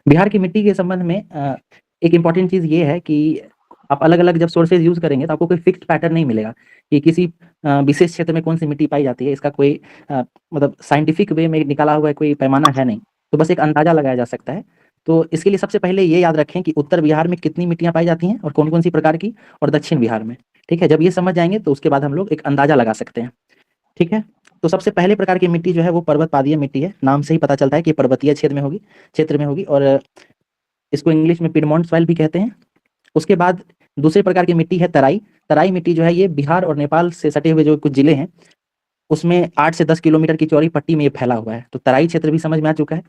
बिहार की मिट्टी के संबंध में एक इम्पॉर्टेंट चीज़ ये है कि आप अलग-अलग जब सोर्सेज़ यूज़ करेंगे तो आपको कोई फिक्स्ड पैटर्न नहीं मिलेगा कि किसी विशेष क्षेत्र में कौन-सी मिट्टी पाई जाती है, इसका कोई मतलब साइंटिफिक वे में निकाला हुआ कोई पैमाना है नहीं। तो बस एक अंदाज़ा लगाया जा सकता है। तो इसके लिए सबसे पहले ये याद रखें कि उत्तर बिहार में कितनी मिट्टियाँ पाई जाती हैं और कौन-कौन सी प्रकार की, और दक्षिण बिहार में, ठीक है? जब ये समझ जाएँगे तो उसके बाद हम लोग एक अंदाज़ा लगा सकते हैं, ठीक है? तो सबसे पहले प्रकार की मिट्टी जो है वो पर्वतपादीय मिट्टी है। नाम से ही पता चलता है कि पर्वतीय क्षेत्र में होगी और इसको इंग्लिश में पिडमॉन्ट सॉइल भी कहते हैं। उसके बाद दूसरे प्रकार की मिट्टी है तराई। तराई मिट्टी जो है ये बिहार और नेपाल से सटे हुए जो कुछ जिले हैं, उसमें 8 से 10 किलोमीटर की चौड़ी पट्टी में ये फैला हुआ है। तो तराई क्षेत्र भी समझ में आ चुका है।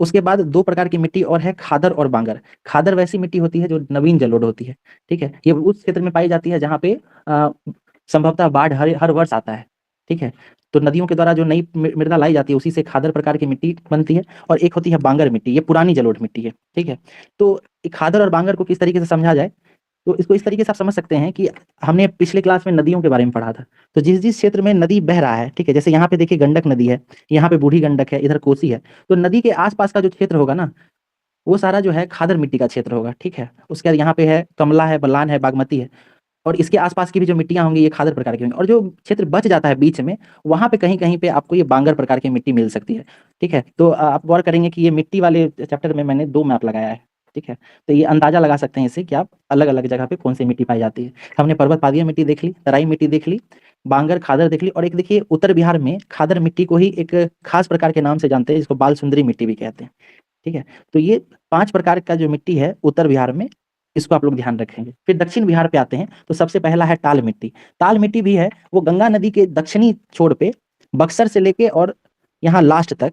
उसके बाद 2 प्रकार की मिट्टी और है, खादर और बांगर। खादर वैसी मिट्टी होती है जो नवीन जलोढ़ होती है, ठीक है? ये उस क्षेत्र में पाई जाती है जहाँ पे संभवतः बाढ़ हर हर वर्ष आता है, ठीक है? तो नदियों के द्वारा जो नई मृदा लाई जाती है उसी से खादर प्रकार की मिट्टी बनती है। और एक होती है बांगर मिट्टी, ये पुरानी जलोढ़ मिट्टी है, ठीक है? तो खादर और बांगर को किस तरीके से समझा जाए, तो इसको इस तरीके से आप समझ सकते हैं कि हमने पिछले क्लास में नदियों के बारे में पढ़ा था। तो जिस-जिस क्षेत्र में नदी बह रहा है, ठीक है? जैसे यहाँ पे देखिए गंडक नदी है, यहाँ पे बूढ़ी गंडक है, इधर कोसी है। तो नदी के आस-पास का जो क्षेत्र होगा ना, वो सारा जो है खादर मिट्टी का क्षेत्र होगा, ठीक है? उसके बाद यहाँ पे है कमला है, बलान है, बागमती है। और इसके आस-पास की भी जो मिट्टियाँ होंगी ये खादर प्रकार की होंगी, और जो क्षेत्र बच जाता है बीच में, वहाँ पे कहीं-कहीं पे आपको ये बांगर प्रकार की मिट्टी मिल सकती है, ठीक है? तो आप गौर करेंगे कि ये मिट्टी वाले चैप्टर में मैंने 2 मैप लगाया है, ठीक है? तो ये अंदाज़ा लगा सकते हैं इससे कि आप अलग-अलग जगह पे कौन-सी मिट्टी पाई जाती है। हमने पर्वतपादीय मिट्टी देख ली, तराई मिट्टी देख ली, बांगर, खादर देख ली, और एक देखिए उत्तर बिहार में खादर मिट्टी को ही एक खास प्रकार के नाम से जानते हैं जिसको बाल सुंदरी मिट्टी भी कहते हैं, ठीक है? तो ये 5 प्रकार का जो मिट्टी है उत्तर बिहार में, इसको आप लोग ध्यान रखेंगे। फिर दक्षिण बिहार पे आते हैं, तो सबसे पहला है टाल मिट्टी। टाल मिट्टी भी है, वो गंगा नदी के दक्षिणी छोर पे बक्सर से लेके और यहाँ लास्ट तक,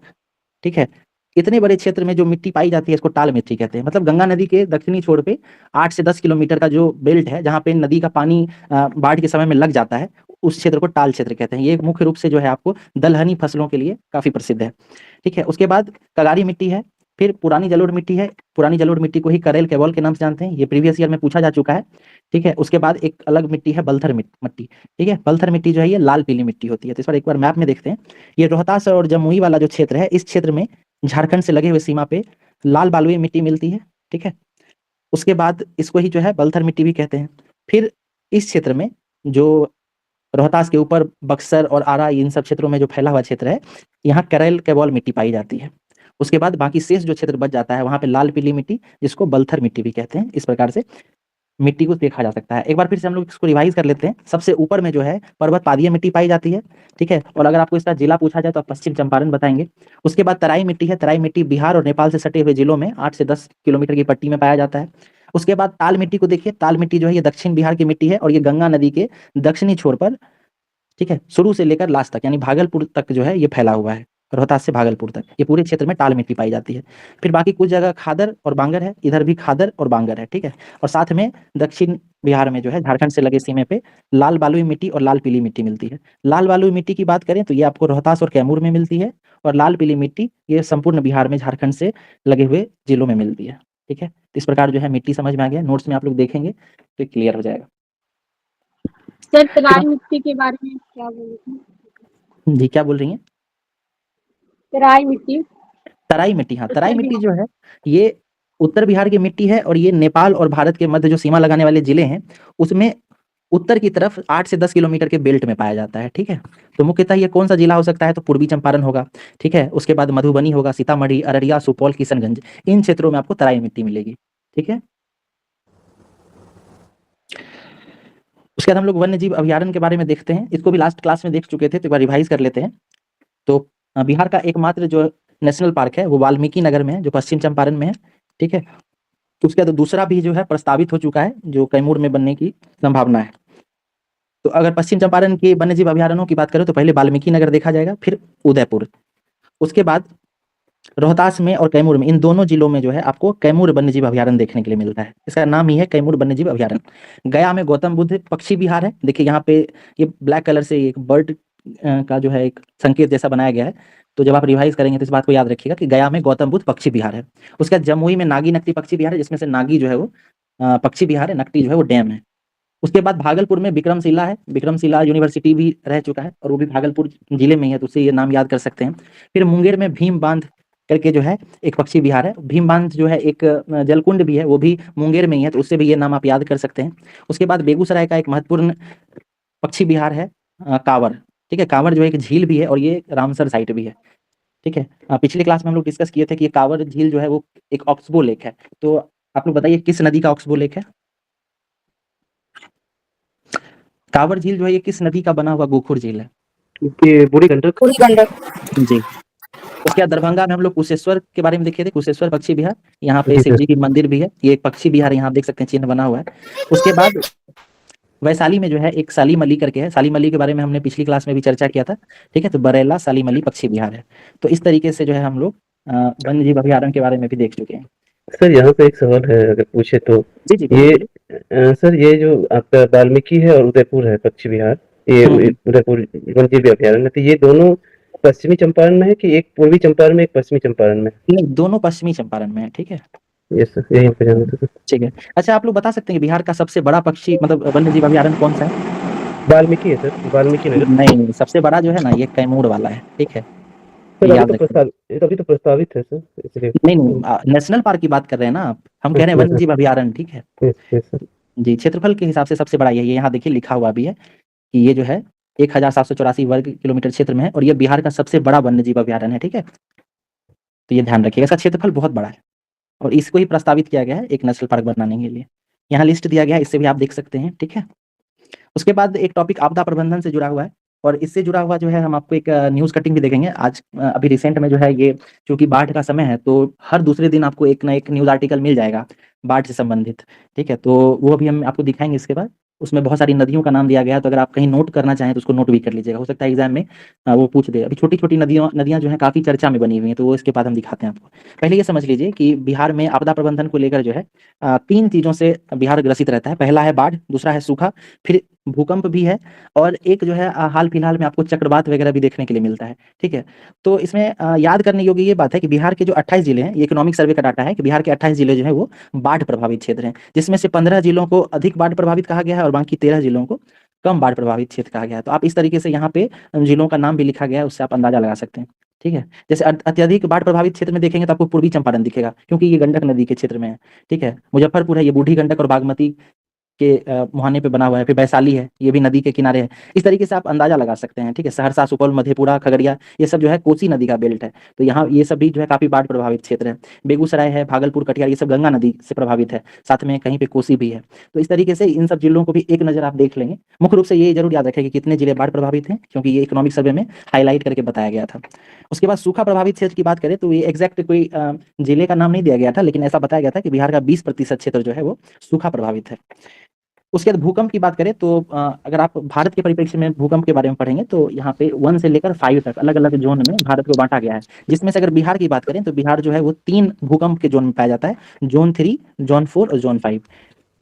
ठीक है? इतने बड़े क्षेत्र में जो मिट्टी पाई जाती है इसको टाल मिट्टी कहते हैं। मतलब गंगा नदी के दक्षिणी छोर पे 8 से 10 किलोमीटर का जो बेल्ट है, जहाँ पे नदी का पानी बाढ़ के समय में लग जाता है, उस क्षेत्र को टाल क्षेत्र कहते हैं। ये मुख्य रूप से जो है आपको दलहनी फसलों के लिए काफ़ी प्रसिद्ध है, ठीक है? उसके बाद कगारी मिट्टी है, फिर पुरानी जलोढ़ मिट्टी है। पुरानी जलोढ़ मिट्टी को ही करेल कैवल के नाम से जानते हैं, ये प्रीवियस ईयर में पूछा जा चुका है, ठीक है? उसके बाद एक अलग मिट्टी है बलथर मिट्टी, ठीक है? बलथर मिट्टी जो है ये लाल पीली मिट्टी होती है। तो इस बार एक बार मैप में देखते हैं। ये रोहतास और जमुई वाला जो क्षेत्र है, इस क्षेत्र में झारखंड से लगे हुए सीमा पे लाल बालुई मिट्टी मिलती है, ठीक है? उसके बाद इसको ही जो है बलथर मिट्टी भी कहते हैं। फिर इस क्षेत्र में जो रोहतास के ऊपर बक्सर और आरा इन सब क्षेत्रों में जो फैला हुआ क्षेत्र है, यहाँ करेल कैवल मिट्टी पाई जाती है। उसके बाद बाकी शेष जो क्षेत्र बच जाता है वहाँ पे लाल पीली मिट्टी, जिसको बलथर मिट्टी भी कहते हैं। इस प्रकार से मिट्टी को देखा जा सकता है। एक बार फिर से हम लोग इसको रिवाइज़ कर लेते हैं। सबसे ऊपर में जो है पर्वत पादीय मिट्टी पाई जाती है, ठीक है? और अगर आपको इसका जिला पूछा जाए तो आप पश्चिम चंपारण बताएँगे। उसके बाद तराई मिट्टी है, तराई मिट्टी बिहार और नेपाल से सटे हुए जिलों में 8 से 10 किलोमीटर की पट्टी में पाया जाता है। उसके बाद ताल मिट्टी को देखिए, ताल मिट्टी जो है ये दक्षिण बिहार की मिट्टी है और ये गंगा नदी के दक्षिणी छोर पर, ठीक है? शुरू से लेकर लास्ट तक यानी भागलपुर तक जो है ये फैला हुआ है। रोहतास से भागलपुर तक, ये पूरे क्षेत्र में टाल मिट्टी पाई जाती है। फिर बाकी कुछ जगह खादर और बांगर है, इधर भी खादर और बांगर है, ठीक है? और साथ में दक्षिण बिहार में जो है झारखंड से लगे सीमे पे लाल बालुई मिट्टी और लाल पीली मिट्टी मिलती है। लाल बालुई मिट्टी की बात करें तो ये आपको रोहतास और कैमूर में मिलती है, और लाल पीली मिट्टी ये संपूर्ण बिहार में झारखंड से लगे हुए जिलों में मिलती है, ठीक है? तो इस प्रकार जो है मिट्टी समझ में आ गया, नोट्स में आप लोग देखेंगे तो क्लियर हो जाएगा। सर फिर तराई मिट्टी के बारे में क्या बोले थे? जी, क्या बोल रही हैं? तराई मिट्टी तराई मिट्टी, हाँ, तराई उत्तर मिट्टी बिहार। जो है, ये उत्तर बिहार की मिट्टी है और ये नेपाल और भारत के मध्य जो सीमा लगाने वाले जिले हैं, उसमें उत्तर की तरफ 8 से 10 किलोमीटर के बेल्ट में पाया जाता है, ठीक है? तो मुख्यतः ये कौन-सा जिला हो सकता है? तो पूर्वी चंपारण होगा, ठीक है? उसके बाद मधुबनी होगा, सीतामढ़ी, अररिया, सुपौल, किशनगंज, इन क्षेत्रों में आपको तराई मिट्टी मिलेगी, ठीक है? उसके बाद हम लोग वन्य जीव अभयारण्य के बारे में देखते हैं। इसको भी लास्ट क्लास में देख चुके थे, तो एक बार रिवाइज़ कर लेते हैं। तो बिहार का एकमात्र जो नेशनल पार्क है वो वाल्मीकि नगर में है, जो पश्चिम चंपारण में है, ठीक है? उसके बाद दूसरा भी जो है प्रस्तावित हो चुका है, जो कैमूर में बनने की संभावना है। तो अगर पश्चिम चंपारण के वन्यजीव अभयारण्यों की बात करें तो पहले वाल्मीकि नगर देखा जाएगा, फिर उदयपुर। उसके बाद रोहतास में और कैमूर में, इन दोनों जिलों में जो है आपको कैमूर वन्यजीव अभयारण्य देखने के लिए मिलता है। इसका नाम ही है कैमूर वन्यजीव अभयारण्य। गया में गौतम बुद्ध पक्षी विहार है। देखिए यहाँ पे ये ब्लैक कलर से एक बर्ड का जो है एक संकेत जैसा बनाया गया है। तो जब आप रिवाइज़ करेंगे तो इस बात को याद रखिएगा कि गया में गौतम बुद्ध पक्षी विहार है। उसके बाद जमुई में नागी नकटी पक्षी विहार है, जिसमें से नागी जो है वो पक्षी विहार है, नकटी जो है वो डैम है। उसके बाद भागलपुर में विक्रमशिला है, विक्रमशिला यूनिवर्सिटी भी रह चुका है और वो भी भागलपुर जिले में ही है, तो उससे ये नाम याद कर सकते हैं। फिर मुंगेर में भीम बाँध करके जो है एक पक्षी विहार है। भीमबांध जो है एक जलकुंड भी है, वो भी मुंगेर में ही है, तो उससे भी ये नाम आप याद कर सकते हैं। उसके बाद बेगूसराय का एक महत्वपूर्ण पक्षी विहार है कांवर, ठीक है। कांवर जो है एक झील भी है और ये रामसर साइट भी है, ठीक है। पिछले क्लास में हम लोग डिस्कस किए थे कि ये कांवर झील जो है वो एक ऑक्सबो लेक है। तो आप लोग बताइए किस नदी का ऑक्सबो लेक है? कांवर झील जो है ये किस नदी का बना हुआ गोखुर झील है? ये बूढ़ी गंडक। पूरी गंडक। जी। उसके बाद दरभंगा में हम लोग कुशेश्वर के बारे में देखे थे, कुशेश्वर पक्षी विहार। यहाँ पे जी शिव सर। जी की मंदिर भी है, ये एक पक्षी विहार यहाँ आप देख सकते हैं, चिन्ह बना हुआ है। उसके बाद वैशाली में जो है एक सालीम अली करके है, सालीम अली के बारे में हमने पिछली क्लास में भी चर्चा किया था, ठीक है। तो बरेला सालीम अली पक्षी विहार है। तो इस तरीके से जो है हम लोग वन्य जीव अभयारण्य के बारे में भी देख चुके हैं। सर यहाँ पे एक सवाल है अगर पूछे तो, जी जी बोलिए ये बोलिए। सर ये जो आपका वाल्मीकि है और उदयपुर है पक्षी विहार, ये उदयपुर वन्यजीव अभयारण्य, तो ये दोनों पश्चिमी चंपारण में है कि एक पूर्वी चंपारण में एक पश्चिमी चंपारण में? नहीं, दोनों पश्चिमी चंपारण में है, ठीक है। यस सर, यही हमको जानना था सर। ठीक है। अच्छा, आप लोग बता सकते हैं कि बिहार का सबसे बड़ा पक्षी मतलब वन्य जीव अभयारण्य कौन सा है? वाल्मीकि है सर, वाल्मीकि नगर। नहीं, सबसे बड़ा जो है ना ये कैमूर वाला है, ठीक है। सर ये अभी याद तो रखिए। अभी तो प्रस्तावित है सर, इसलिए। नहीं नहीं, नेशनल पार्क की बात कर रहे हैं ना आप, हम कह रहे हैं अच्छा वन्य सर। जीव अभयारण्य, ठीक है। Yes sir. जी, क्षेत्रफल के हिसाब से सबसे बड़ा यही है। यहाँ देखिए लिखा हुआ भी है कि ये जो है 1784 वर्ग किलोमीटर क्षेत्र में है और ये बिहार का सबसे बड़ा वन्य जीव अभयारण्य है, ठीक है। तो ये ध्यान रखिएगा, इसका क्षेत्रफल बहुत बड़ा है और इसको ही प्रस्तावित किया गया है एक नेशनल पार्क बनाने के लिए। यहाँ लिस्ट दिया गया है, इससे भी आप देख सकते हैं, ठीक है। उसके बाद एक टॉपिक आपदा प्रबंधन से जुड़ा हुआ है और इससे जुड़ा हुआ जो है हम आपको एक न्यूज़ कटिंग भी देखेंगे आज। अभी रिसेंट में जो है ये चूंकि बाढ़ का समय है तो हर दूसरे दिन आपको एक ना एक न्यूज़ आर्टिकल मिल जाएगा बाढ़ से संबंधित, ठीक है। तो वो अभी हम आपको दिखाएंगे इसके बाद। उसमें बहुत सारी नदियों का नाम दिया गया है, तो अगर आप कहीं नोट करना चाहें तो उसको नोट भी कर लीजिएगा, हो सकता है एग्जाम में वो पूछ दे। अभी छोटी छोटी नदियाँ जो है काफ़ी चर्चा में बनी हुई हैं, तो वो इसके बाद हम दिखाते हैं आपको। पहले ये समझ लीजिए कि बिहार में आपदा प्रबंधन को लेकर जो है 3 चीज़ों से बिहार ग्रसित रहता है। पहला है बाढ़, दूसरा है सूखा, फिर भूकंप भी है और एक जो है हाल फिलहाल में आपको चक्रवात वगैरह भी देखने के लिए मिलता है, ठीक है। तो इसमें याद करने योग्य ये बात है कि बिहार के जो 28 जिले हैं, ये इकोनॉमिक सर्वे का डाटा है कि बिहार के 28 जिले जो है वो बाढ़ प्रभावित क्षेत्र हैं, जिसमें से 15 जिलों को अधिक बाढ़ प्रभावित कहा गया है और बाकी 13 जिलों को कम बाढ़ प्रभावित क्षेत्र कहा गया है। तो आप इस तरीके से यहाँ पे जिलों का नाम भी लिखा गया है, उससे आप अंदाजा लगा सकते हैं, ठीक है। जैसे अत्यधिक बाढ़ प्रभावित क्षेत्र में देखेंगे तो आपको पूर्वी चंपारण दिखेगा क्योंकि ये गंडक नदी के क्षेत्र में है, ठीक है। मुजफ्फरपुर है, ये बूढ़ी गंडक और बागमती के मुहाने पे बना हुआ है। फिर वैशाली है, ये भी नदी के किनारे है। इस तरीके से आप अंदाजा लगा सकते हैं, ठीक है। सहरसा, सुपौल, मधेपुरा, खगड़िया, ये सब जो है कोसी नदी का बेल्ट है, तो यहाँ ये सब भी जो है काफी बाढ़ प्रभावित क्षेत्र है। बेगूसराय है, भागलपुर, कटिहार, ये सब गंगा नदी से प्रभावित है, साथ में कहीं पे कोसी भी है। तो इस तरीके से इन सब जिलों को भी एक नजर आप देख लेंगे। मुख्य रूप से ये जरूर याद रखें कि कितने जिले बाढ़ प्रभावित हैं, क्योंकि ये इकोनॉमिक सर्वे में हाईलाइट करके बताया गया था। उसके बाद सूखा प्रभावित क्षेत्र की बात करें तो ये एग्जैक्ट कोई जिले का नाम नहीं दिया गया था, लेकिन ऐसा बताया गया था कि बिहार का 20% क्षेत्र जो है वो सूखा प्रभावित है। उसके बाद भूकंप की बात करें तो अगर आप भारत के परिप्रेक्ष्य में भूकंप के बारे में पढ़ेंगे तो यहाँ पे 1 से लेकर 5 तक अलग अलग जोन में भारत को बांटा गया है, जिसमें से अगर बिहार की बात करें तो बिहार जो है वो 3 भूकंप के जोन में पाया जाता है, जोन 3, जोन 4 और जोन 5।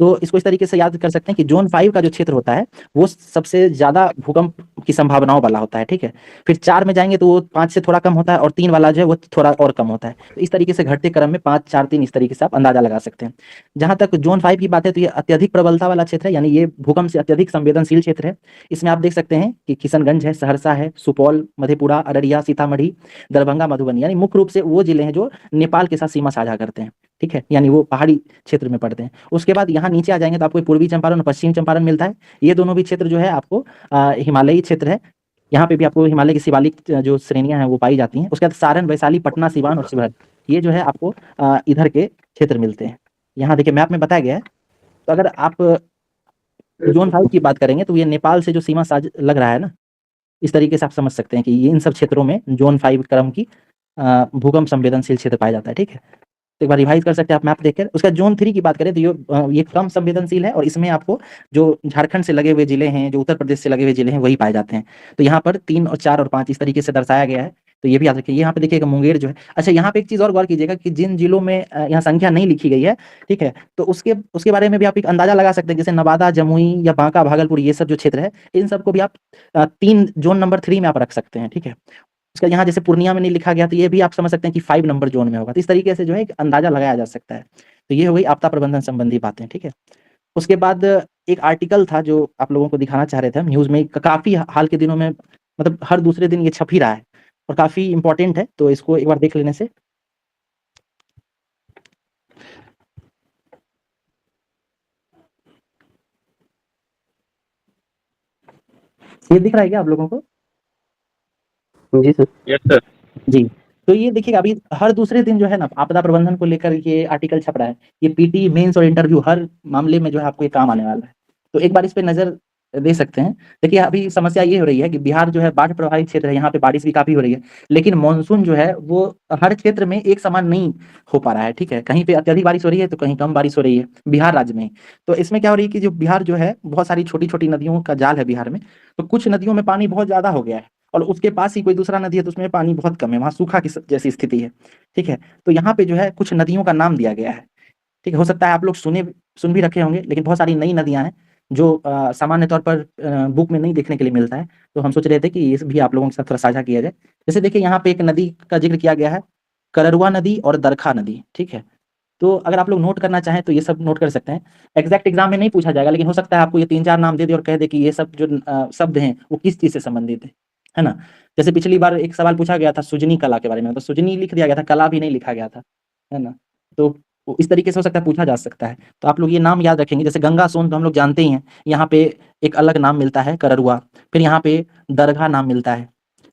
तो इसको इस तरीके से याद कर सकते हैं कि जोन 5 का जो क्षेत्र होता है वो सबसे ज्यादा भूकंप की संभावनाओं वाला होता है, ठीक है। फिर 4 में जाएंगे तो वो 5 से थोड़ा कम होता है और 3 वाला जो है वो थोड़ा और कम होता है। तो इस तरीके से घटते क्रम में 5, 4, 3 इस तरीके से आप अंदाजा लगा सकते हैं। जहां तक जोन 5 की बात है तो ये अत्यधिक प्रबलता वाला क्षेत्र है, यानी ये भूकंप से अत्यधिक संवेदनशील क्षेत्र है। इसमें आप देख सकते हैं कि किशनगंज है, सहरसा है, सुपौल, मधेपुरा, अररिया, सीतामढ़ी, दरभंगा, मधुबनी, यानी मुख्य रूप से वो जिले हैं जो नेपाल के साथ सीमा साझा करते हैं, ठीक है, यानी वो पहाड़ी क्षेत्र में पड़ते हैं। उसके बाद यहाँ नीचे आ जाएंगे तो आपको पूर्वी चंपारण और पश्चिम चंपारण मिलता है। ये दोनों भी क्षेत्र जो है आपको हिमालयी क्षेत्र है। यहाँ पे भी आपको हिमालय की शिवालिक जो श्रेणियां हैं वो पाई जाती हैं। उसके बाद सारण, वैशाली, पटना, सिवान और शिवहर, ये जो है आपको इधर के क्षेत्र मिलते हैं। यहाँ देखिए मैप में बताया गया है। तो अगर आप जोन 5 की बात करेंगे तो ये नेपाल से जो सीमा साझ लग रहा है ना, इस तरीके से आप समझ सकते हैं कि ये इन सब क्षेत्रों में जोन 5 क्रम की भूकंप संवेदनशील क्षेत्र पाया जाता है, ठीक है। तो एक बार रिवाइज कर सकते हैं आप मैप देखकर। उसका जोन 3 की बात करें तो ये कम संवेदनशील है और इसमें आपको जो झारखंड से लगे हुए जिले हैं, जो उत्तर प्रदेश से लगे हुए जिले हैं, वही पाए जाते हैं। तो यहाँ पर 3 और 4 और 5 इस तरीके से दर्शाया गया है, तो ये भी याद रखिए। यहाँ पे देखिएगा मुंगेर जो है। अच्छा, यहाँ पे एक चीज और गौर कीजिएगा कि जिन जिलों में यहाँ संख्या नहीं लिखी गई है, ठीक है, तो उसके उसके बारे में भी आप एक अंदाजा लगा सकते हैं। जैसे नवादा, जमुई या बांका, भागलपुर, ये सब जो क्षेत्र है, इन सबको भी आप 3 जोन नंबर 3 में आप रख सकते हैं, ठीक है। उसका यहाँ जैसे पूर्णिया में नहीं लिखा गया तो ये भी आप समझ सकते हैं कि 5 नंबर जोन में होगा। तो इस तरीके से जो है एक अंदाजा लगाया जा सकता है। तो ये हो गई आपदा प्रबंधन संबंधी बातें, ठीक है। उसके बाद एक आर्टिकल था जो आप लोगों को दिखाना चाह रहे थे हम न्यूज़ में, काफ़ी हाल के दिनों में, मतलब हर दूसरे दिन ये छप ही रहा है और काफ़ी इंपॉर्टेंट है, तो इसको एक बार देख लेने से ये दिख रहा है क्या आप लोगों को? जी सर। Yes sir. जी। तो ये देखिएगा अभी हर दूसरे दिन जो है ना आपदा प्रबंधन को लेकर ये आर्टिकल छप रहा है। ये पीटी, मेंस और इंटरव्यू हर मामले में जो है आपको ये काम आने वाला है। तो एक बार इस पे नज़र दे सकते हैं। देखिए अभी समस्या ये हो रही है कि बिहार जो है बाढ़ प्रभावित क्षेत्र है, यहाँ पे बारिश भी काफ़ी हो रही है। लेकिन मानसून जो है वो हर क्षेत्र में एक समान नहीं हो पा रहा है, ठीक है? कहीं पे अत्यधिक बारिश हो रही है तो कहीं कम बारिश हो रही है, बिहार राज्य में। तो इसमें क्या हो रही है कि जो बिहार जो है बहुत सारी छोटी-छोटी नदियों का जाल है बिहार में। तो कुछ नदियों में पानी बहुत ज़्यादा हो गया है। और उसके पास ही कोई दूसरा नदी है तो उसमें पानी बहुत कम है, वहाँ सूखा की जैसी स्थिति है, ठीक है? तो यहाँ पे जो है कुछ नदियों का नाम दिया गया है, ठीक है? हो सकता है आप लोग सुन भी रखे होंगे, लेकिन बहुत सारी नई नदियाँ हैं जो सामान्य तौर पर बुक में नहीं देखने के लिए मिलता है। तो हम सोच रहे थे कि ये भी आप लोगों के साथ थोड़ा साझा किया जाए। जैसे देखिए यहाँ पे एक नदी का जिक्र किया गया है, कररुआ नदी और दरखा नदी, ठीक है? तो अगर आप लोग नोट करना चाहें तो ये सब नोट कर सकते हैं। एग्जैक्ट एग्जाम में नहीं पूछा जाएगा, लेकिन हो सकता है आपको ये 3-4 नाम दे दे और कह दे कि ये सब जो शब्द हैं वो किस चीज़ से संबंधित है ना? जैसे पिछली बार एक सवाल पूछा गया था सुजनी कला के बारे में, तो सुजनी लिख दिया गया था, कला भी नहीं लिखा गया था, है ना? तो इस तरीके से हो सकता है पूछा जा सकता है। तो आप लोग ये नाम याद रखेंगे, जैसे गंगा सोन तो हम लोग जानते ही हैं, यहाँ पे एक अलग नाम मिलता है कररुआ, फिर यहाँ पे दरगाह नाम मिलता है,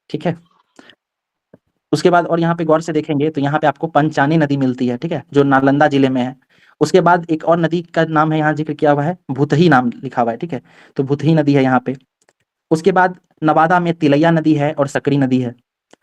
ठीक है? उसके बाद और यहाँ पे गौर से देखेंगे तो यहाँ पे आपको पंचानी नदी मिलती है, ठीक है? जो नालंदा जिले में है। उसके बाद एक और नदी का नाम है यहाँ जिक्र किया हुआ है, भूतही नाम लिखा हुआ है, ठीक है? तो भूतही नदी है यहाँ पे। उसके बाद नवादा में तिलैया नदी है और सकरी नदी है।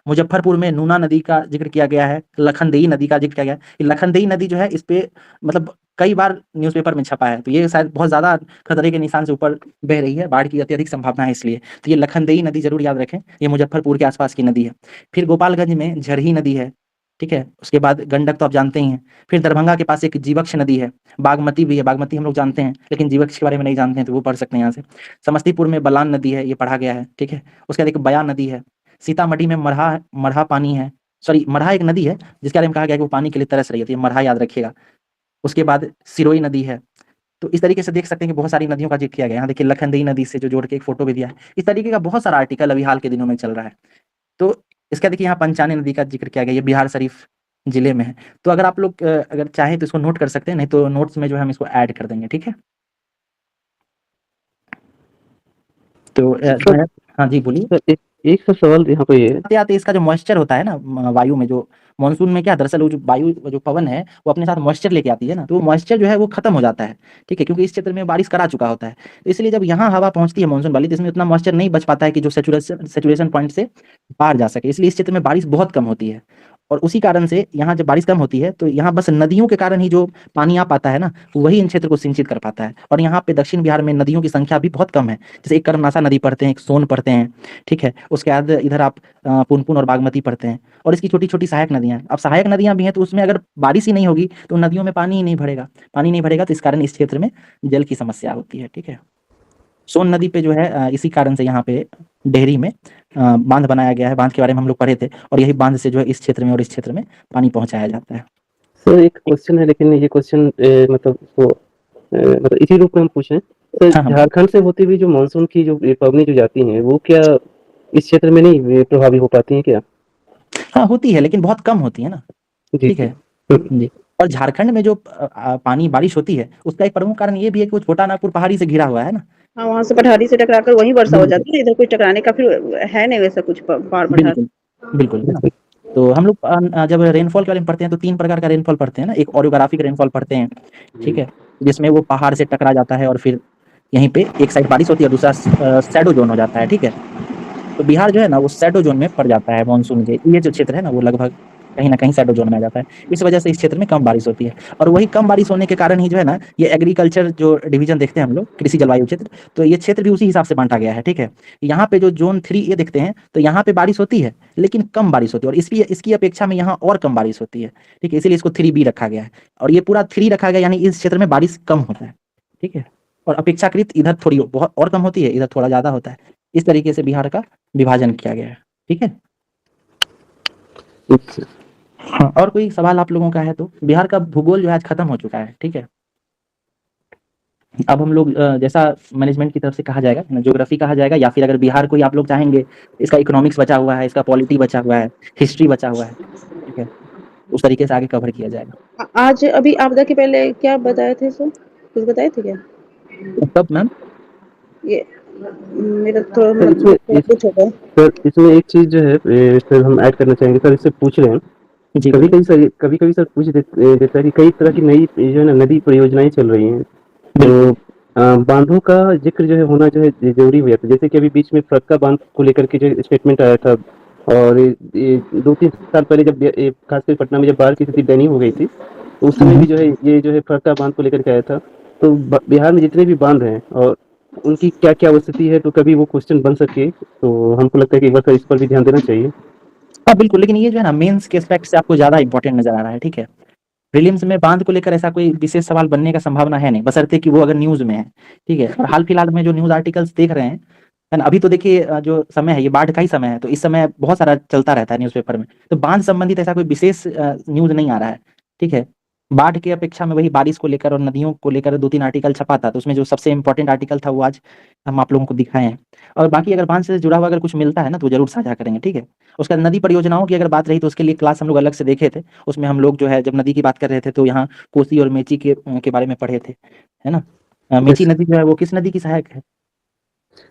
मुजफ्फरपुर में नूना नदी का जिक्र किया गया है, लखनदेई नदी का जिक्र किया गया है। ये लखनदेई नदी जो है इस पे मतलब कई बार न्यूज़पेपर में छपा है, तो ये शायद बहुत ज़्यादा खतरे के निशान से ऊपर बह रही है, बाढ़ की अत्यधिक संभावना है इसलिए। तो ये लखनदेई नदी ज़रूर याद रखें, ये मुजफ्फरपुर के आसपास की नदी है। फिर गोपालगंज में झरही नदी है, ठीक है? उसके बाद गंडक तो आप जानते ही हैं। फिर दरभंगा के पास एक जीवक्ष नदी है, बागमती भी है, बागमती हम लोग जानते हैं, लेकिन जीवक्ष के बारे में नहीं जानते हैं, तो वो पढ़ सकते हैं यहाँ से। समस्तीपुर में बलान नदी है, ये पढ़ा गया है, ठीक है? उसके बाद एक बया नदी है। सीतामढ़ी में मरहा पानी है, सॉरी मरहा एक नदी है जिसके बारे में कहा गया है कि वो पानी के लिए तरस रही है, तो ये मरहा याद रखिएगा। उसके बाद सिरोही नदी है। तो इस तरीके से देख सकते हैं कि बहुत सारी नदियों का जिक्र किया गया है। यहाँ देखिए लखनदेई नदी से जो जोड़ के एक फोटो भी दिया है। इस तरीके का बहुत सारा आर्टिकल अभी हाल के दिनों में चल रहा है। तो इसका देखिए यहाँ पंचानी नदी का जिक्र किया गया, ये बिहार शरीफ जिले में है। तो अगर आप लोग अगर चाहें तो इसको नोट कर सकते हैं, नहीं तो नोट्स में जो है हम इसको ऐड कर देंगे, ठीक है? तो हाँ जी, बोलिए। सर एक सर सवाल यहाँ पे ये है। आते-आते इसका जो मॉइस्चर होता है ना वायु में, जो मानसून में क्या दरअसल वो जो वायु जो पवन है वो अपने साथ मॉइस्चर लेके आती है ना, तो वो मॉइस्चर जो है वो खत्म हो जाता है, ठीक है? क्योंकि इस क्षेत्र में बारिश करा चुका होता है। तो इसलिए जब यहाँ हवा पहुँचती है मानसून वाली, तो इसमें उतना मॉइस्चर नहीं बच पाता है कि जो सैचुरेशन पॉइंट से पार जा सके, इसलिए इस क्षेत्र में बारिश बहुत कम होती है। और उसी कारण से यहाँ जब बारिश कम होती है तो यहाँ बस नदियों के कारण ही जो पानी आ पाता है ना, वही इन क्षेत्र को सिंचित कर पाता है। और यहाँ पे दक्षिण बिहार में नदियों की संख्या भी बहुत कम है, जैसे एक कर्मनाशा नदी पढ़ते हैं, एक सोन पढ़ते हैं, ठीक है? उसके बाद इधर आप पुनपुन और बागमती पढ़ते हैं, और इसकी छोटी-छोटी सहायक नदियाँ हैं। अब सहायक नदियाँ भी हैं तो उसमें अगर बारिश ही नहीं होगी तो नदियों में पानी ही नहीं भरेगा। पानी नहीं भरेगा तो इस कारण इस क्षेत्र में जल की समस्या होती है, ठीक है? सोन नदी पे जो है इसी कारण से यहाँ पे डेहरी में बांध बनाया गया है। बांध के बारे में हम लोग पढ़े थे, और यही बांध से जो है इस क्षेत्र में और इस क्षेत्र में पानी पहुँचाया जाता है। सर एक क्वेश्चन है, लेकिन ये क्वेश्चन मतलब उसको मतलब इसी रूप में हम पूछें। सर हाँ, हाँ। झारखंड से होती हुई जो मानसून की जो पवनी जो जाती हैं, वो क्या इस क्षेत्र में नहीं प्रभावी हो पाती हैं क्या? हाँ, होती है लेकिन बहुत कम होती है ना, जी, ठीक है? जी। और झारखंड में जो पानी बारिश होती है उसका एक प्रमुख कारण ये भी है कि वो छोटा नागपुर पहाड़ी से घिरा हुआ है ना। हाँ, वहाँ से पठारी से टकराकर वहीं वर्षा हो जाती है, इधर कोई टकराने का फिर है नहीं वैसा कुछ पहाड़ पठार। बिल्कुल, बिल्कुल, है ना? तो हम लोग जब रेनफॉल के बारे में पढ़ते हैं तो 3 प्रकार का रेनफॉल पढ़ते हैं ना, एक ओरियोग्राफिक रेनफॉल पढ़ते हैं, ठीक है? जिसमें वो पहाड़ से टकरा जाता है और फिर यहीं पे एक साइड बारिश होती है, दूसरा शैडो ज़ोन हो जाता है, ठीक है? तो बिहार जो है ना वो शैडो ज़ोन में पड़ जाता है मानसून के। ये जो क्षेत्र है ना वो लगभग कहीं न कहीं शैडो ज़ोन में आ जाता है। इस वजह से इस क्षेत्र में कम बारिश होती है, और वही कम बारिश होने के कारण ही जो है ना ये एग्रीकल्चर जो डिवीज़न देखते हैं हम लोग, कृषि जलवायु क्षेत्र, तो ये क्षेत्र भी उसी हिसाब से बाँटा गया है, ठीक है? यहाँ पे जो ज़ोन 3 ये देखते हैं तो यहाँ पे बारिश होती है, लेकिन कम बारिश होती है, और इसकी अपेक्षा में यहाँ और कम बारिश होती है, ठीक है? इसीलिए इसको 3B रखा गया है, और ये पूरा 3 रखा गया यानी इस क्षेत्र में बारिश कम होता है, ठीक है? और अपेक्षाकृत इधर थोड़ी बहुत और कम होती है, इधर थोड़ा ज़्यादा होता है। इस तरीके से बिहार का विभाजन किया गया है, ठीक है? हाँ, और कोई सवाल आप लोगों का है तो? बिहार का भूगोल जो है आज खत्म हो चुका है, ठीक है? अब हम लोग जैसा मैनेजमेंट की तरफ से कहा जाएगा, ज्योग्राफी कहा जाएगा, या फिर अगर बिहार को ही आप लोग चाहेंगे, इसका इकोनॉमिक्स बचा हुआ है, इसका पॉलिटी बचा हुआ है, हिस्ट्री बचा हुआ है, ठीक है? उस तरीके से आगे कवर किया जाएगा। आज अभी आपदा के पहले क्या बताए थे सर? कुछ बताए थे क्या? कब मैम? ये मेरा थोड़ा सर इसमें मतलब कुछ होगा। सर इसमें एक चीज़ जो है सर हम ऐड करना चाहेंगे, सर इससे पूछ रहे हैं। जी, बोलिए। कभी-कभी सर देता है कि कई तरह की नई जो है ना नदी परियोजनाएँ चल रही हैं। तो बिल्कुल। बाँधों का ज़िक्र जो है होना जो है ज़रूरी हो जाता है। जैसे कि अभी बीच में फरक्का बाँध को लेकर के जो स्टेटमेंट आया था और ये 2-3 साल पहले जब ये खासकर पटना में जब बाढ़ की स्थिति दयनीय हो गई थी, तो उस समय भी जो है ये जो है फरक्का बाँध को लेकर के आया था। तो ब बिहार में जितने भी बाँध हैं और उनकी क्या-क्या स्थिति है, तो कभी वो क्वेश्चन बन सके, तो हमको लगता है कि एक बार सर इस पर भी ध्यान देना चाहिए। हाँ, बिल्कुल, लेकिन ये जो है ना मेंस के एस्पेक्ट से आपको ज़्यादा इम्पोर्टेंट नज़र आ रहा है, ठीक है? प्रीलिम्स में बाँध को लेकर ऐसा कोई विशेष सवाल बनने का संभावना है नहीं, बशर्ते कि वो अगर न्यूज़ में है, ठीक है? और हाल-फिलहाल में जो न्यूज़ आर्टिकल्स देख रहे हैं, है ना? अभी तो देखिए जो समय है ये बाढ़ का ही समय है, तो इस समय बहुत सारा चलता रहता है न्यूज़पेपर में। तो बाढ़ संबंधित ऐसा कोई विशेष न्यूज़ नहीं आ रहा है, ठीक है? बाढ़ की अपेक्षा में वही बारिश को लेकर और नदियों को लेकर 2-3 आर्टिकल छपा था, तो उसमें जो सबसे इम्पोर्टेंट आर्टिकल था वो आज हम आप लोगों को दिखाए हैं। और बाकी अगर बाँध से जुड़ा हुआ अगर कुछ मिलता है ना, तो ज़रूर साझा करेंगे, ठीक है? उसके बाद नदी परियोजनाओं की अगर बात रही तो उसके लिए क्लास हम लोग अलग से देखे थे। उसमें हम लोग जो है जब नदी की बात कर रहे थे तो यहाँ कोसी और मेची के बारे में पढ़े थे, है ना? मेची यस, नदी जो है वो किस नदी की सहायक है?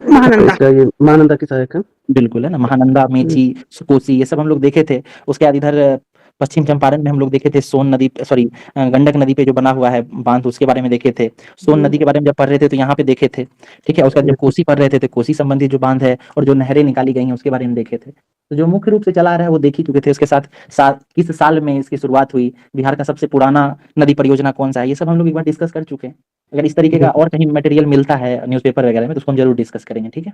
महानंदा। इसका ये महानंदा की सहायक है। बिल्कुल, है ना? महानंदा, मेची, कोसी ये सब हम लोग देखे थे। उसके बाद इधर पश्चिम चंपारण में हम लोग देखे थे सोन नदी सॉरी गंडक नदी पे जो बना हुआ है बाँध उसके बारे में देखे थे। सोन नदी के बारे में जब पढ़ रहे थे तो यहाँ पे देखे थे, ठीक है? उसके बाद जब कोसी पढ़ रहे थे तो कोसी संबंधित जो बाँध है और जो नहरें निकाली गई हैं उसके बारे में देखे थे। तो जो मुख्य रूप से चला आ रहा है वो देख ही चुके थे। उसके साथ किस साल में इसकी शुरुआत हुई, बिहार का सबसे पुराना नदी परियोजना कौन-सा है, ये सब हम लोग एक बार डिस्कस कर चुके हैं। अगर इस तरीके का और कहीं मटेरियल मिलता है न्यूज़पेपर वगैरह में तो उसको हम ज़रूर डिस्कस करेंगे, ठीक है?